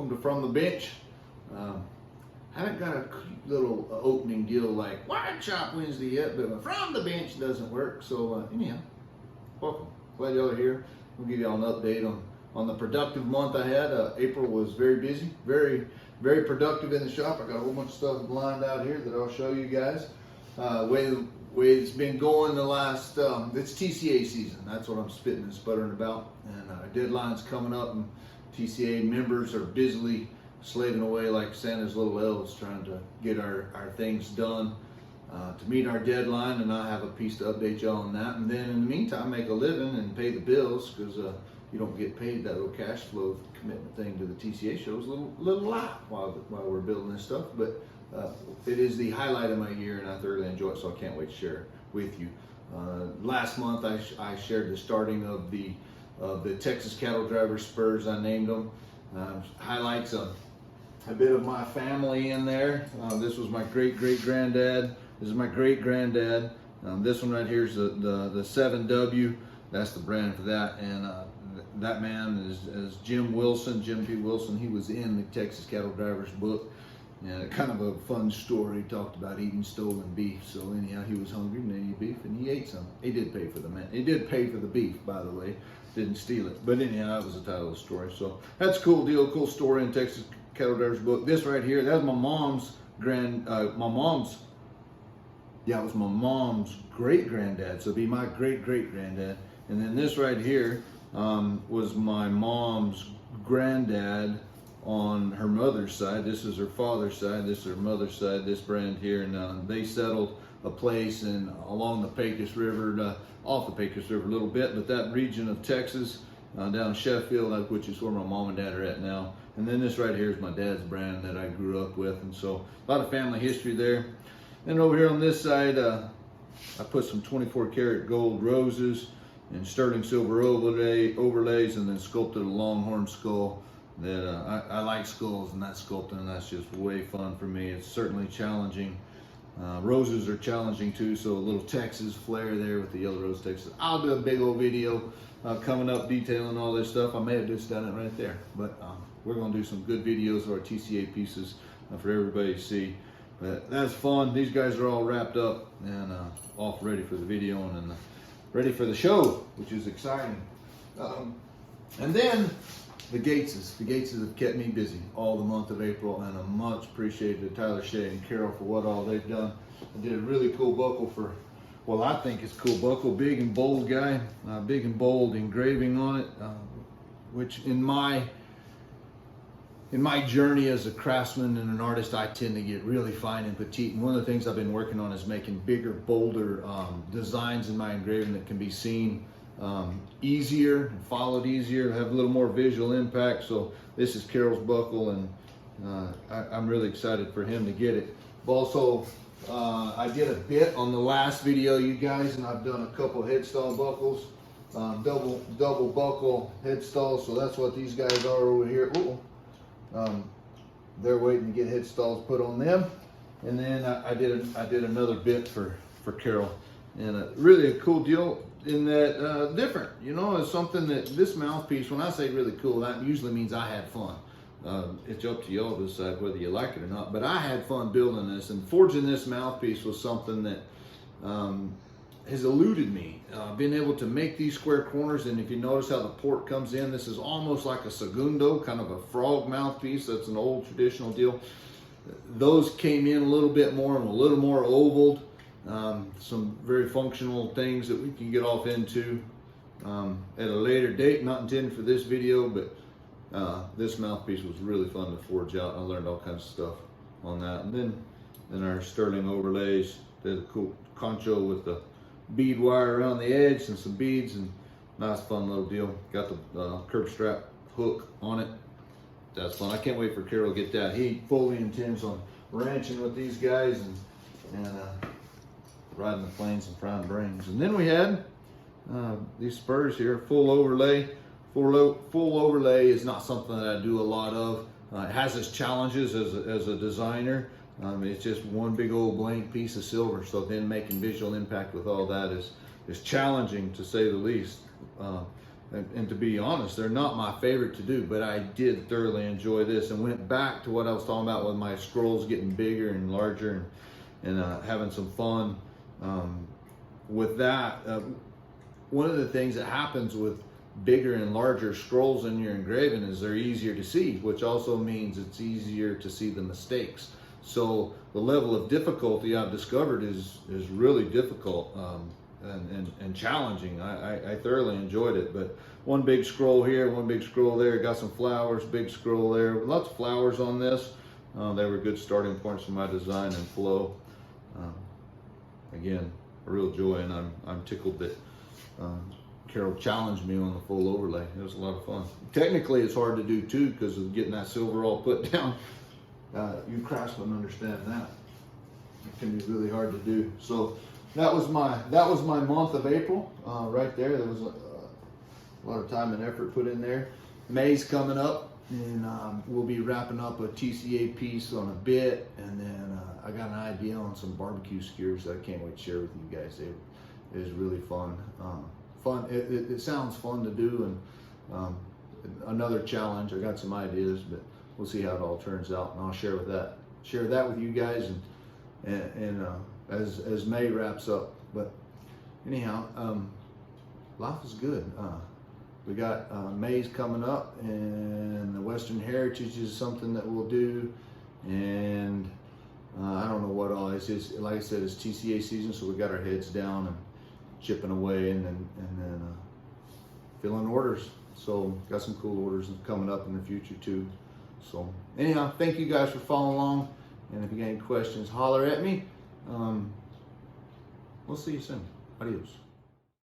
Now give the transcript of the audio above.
welcome to From the Bench. Haven't got a little opening deal like Wide Shop Wednesday yet, but From the Bench doesn't work. So anyhow, welcome. Glad y'all are here. We'll give y'all an update on the productive month I had. April was very busy, very productive in the shop. I got a whole bunch of stuff lined out here that I'll show you guys. Way it's been going the last, it's TCAA season. That's what I'm spitting and sputtering about. And deadline's coming up, and TCAA members are busily slaving away like Santa's little elves trying to get our things done to meet our deadline, and I have a piece to update y'all on that. And then in the meantime, make a living and pay the bills, because you don't get paid that little cash flow commitment thing to the TCAA shows. Little lot while we're building this stuff, but it is the highlight of my year, and I thoroughly enjoy it, so I can't wait to share it with you. Last month I shared the starting of the Texas cattle drivers Spurs. I named them. Highlights a bit of my family in there. This was my great-great-granddad. This is my great-granddad. This one right here is the 7W. That's the brand for that. And that man is Jim Wilson, Jim P. Wilson. He was in the Texas Cattle Drivers book. And kind of a fun story. He talked about eating stolen beef. So anyhow, he was hungry and he ate beef, and he ate some. He did pay for the man. He did pay for the beef, by the way. Didn't steal it. But anyhow, that was the title of the story. So that's a cool deal, cool story in Texas Cattle Drivers book. This right here, that's my mom's it was my mom's great-granddad. So it'd be my great-great-granddad. And then this right here was my mom's granddad on her mother's side. This is her father's side. This is her mother's side, this brand here. And they settled a place along the Pecos River, off the Pecos River a little bit, but that region of Texas, down Sheffield, which is where my mom and dad are at now. And then this right here is my dad's brand that I grew up with. And so a lot of family history there. And over here on this side, I put some 24 karat gold roses and sterling silver overlays, and then sculpted a longhorn skull. That I like skulls, and that sculpting, and that's just way fun for me. It's certainly challenging. Roses are challenging too, so a little Texas flair there with the yellow rose Texas. I'll do a big old video coming up detailing all this stuff. I may have just done it right there, but we're going to do some good videos of our TCAA pieces for everybody to see. But that's fun. These guys are all wrapped up and off ready for the video and ready for the show, which is exciting. And then the Gateses have kept me busy all the month of April, and I'm much appreciated to Tyler, Shea, and Carol for what all they've done. I did a really cool buckle for, well, I think it's a cool buckle, big and bold guy, big and bold engraving on it, which in my journey as a craftsman and an artist, I tend to get really fine and petite. And one of the things I've been working on is making bigger, bolder designs in my engraving that can be seen easier and followed easier, have a little more visual impact. So this is Carol's buckle, and I'm really excited for him to get it. Also, I did a bit on the last video, you guys, and I've done a couple headstall buckles, double buckle headstalls. So that's what these guys are over here. They're waiting to get headstalls put on them. And then I did another bit for Carol, and really a cool deal in that different, it's something that this mouthpiece, when I say really cool, that usually means I had fun. It's up to y'all to decide whether you like it or not, but I had fun building this, and forging this mouthpiece was something that has eluded me. Being able to make these square corners, and if you notice how the port comes in, this is almost like a segundo, kind of a frog mouthpiece. That's an old traditional deal. Those came in a little bit more and a little more ovaled. Some very functional things that we can get off into at a later date, not intended for this video, but this mouthpiece was really fun to forge out. I learned all kinds of stuff on that. And then our sterling overlays, did a cool concho with the bead wire around the edge and some beads, and nice fun little deal. Got the curb strap hook on it. That's fun. I can't wait for Carol to get that. He fully intends on ranching with these guys and riding the plains and frying brains. And then we had these Spurs here, full overlay. Full overlay is not something that I do a lot of. It has its challenges as a designer. It's just one big old blank piece of silver, so then making visual impact with all that is challenging, to say the least. and to be honest, they're not my favorite to do, but I did thoroughly enjoy this, and went back to what I was talking about with my scrolls getting bigger and larger, and having some fun with that. One of the things that happens with bigger and larger scrolls in your engraving is they're easier to see, which also means it's easier to see the mistakes. So the level of difficulty I've discovered is really difficult and challenging. I thoroughly enjoyed it. But one big scroll here, one big scroll there, got some flowers, big scroll there, lots of flowers on this. They were good starting points for my design and flow. Again, a real joy, and I'm tickled that Carol challenged me on the full overlay. It was a lot of fun. Technically, it's hard to do too because of getting that silver all put down. You craftsmen understand that. It can be really hard to do. So that was my month of April right there. There was a lot of time and effort put in there. May's coming up, and we'll be wrapping up a TCAA piece on a bit, and then I got an idea on some barbecue skewers that I can't wait to share with you guys. It is really fun. It sounds fun to do, and another challenge. I got some ideas, but we'll see how it all turns out, and I'll share that with you guys, and as May wraps up. But anyhow, life is good. We got May's coming up, and the Western Heritage is something that we'll do, and I don't know what all. It's just, like I said, it's TCAA season, so we got our heads down and chipping away, and then filling orders. So got some cool orders coming up in the future too. So anyhow, thank you guys for following along, and if you got any questions, holler at me. We'll see you soon. Adios.